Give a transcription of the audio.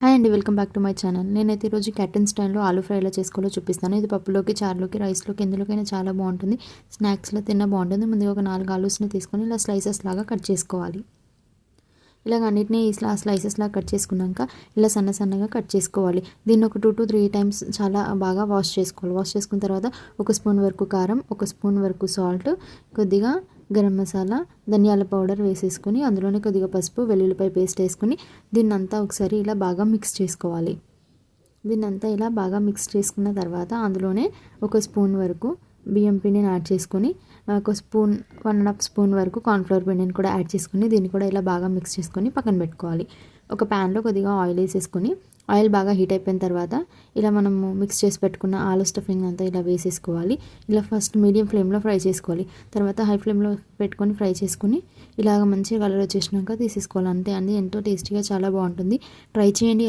Hi అండి, welcome back to my channel. నేనైతే ఈరోజు క్యాటన్ స్టైల్లో ఆలూ ఫ్రై ఎలా చేసుకోవాలో చూపిస్తాను. ఇది పప్పులోకి, చారులోకి, రైస్లోకి ఎందులోకైనా చాలా బాగుంటుంది. స్నాక్స్లో తిన్నా బాగుంటుంది. ముందుగా ఒక 4 ఆలూస్ని తీసుకొని ఇలా స్లైసెస్ లాగా కట్ చేసుకోవాలి. ఇలాగ అన్నిటినీ ఇలా స్లైసెస్ లాగా కట్ చేసుకున్నాక ఇలా సన్నగా కట్ చేసుకోవాలి. దీన్ని ఒక 2 to 3 టైమ్స్ చాలా బాగా వాష్ చేసుకోవాలి. వాష్ చేసుకున్న తర్వాత 1 స్పూన్ వరకు కారం, 1 స్పూన్ వరకు సాల్ట్, కొద్దిగా గరం మసాలా, ధనియాల పౌడర్ వేసేసుకొని అందులోనే కొద్దిగా పసుపు, వెల్లుల్లిపాయ పేస్ట్ వేసుకొని దీన్నంతా ఒకసారి ఇలా బాగా మిక్స్ చేసుకోవాలి. దీన్నంతా ఇలా బాగా మిక్స్ చేసుకున్న తర్వాత అందులోనే 1 స్పూన్ వరకు బియ్యం పిండిని యాడ్ చేసుకొని 1.5 స్పూన్ వరకు కార్న్ఫ్లవర్ పిండిని కూడా యాడ్ చేసుకొని దీన్ని కూడా ఇలా బాగా మిక్స్ చేసుకొని పక్కన పెట్టుకోవాలి. ఒక ప్యాన్లో కొద్దిగా ఆయిల్ వేసేసుకొని ఆయిల్ బాగా హీట్ అయిపోయిన తర్వాత ఇలా మనము మిక్స్ చేసి పెట్టుకున్న ఆలు స్టఫింగ్ అంతా ఇలా వేసేసుకోవాలి. ఇలా ఫస్ట్ మీడియం ఫ్లేమ్లో ఫ్రై చేసుకోవాలి. తర్వాత హై ఫ్లేమ్లో పెట్టుకొని ఫ్రై చేసుకొని ఇలాగ మంచిగా కలర్ వచ్చేసినాక తీసేసుకోవాలి. అంతే అండి, ఎంతో టేస్టీగా చాలా బాగుంటుంది. ట్రై చేయండి.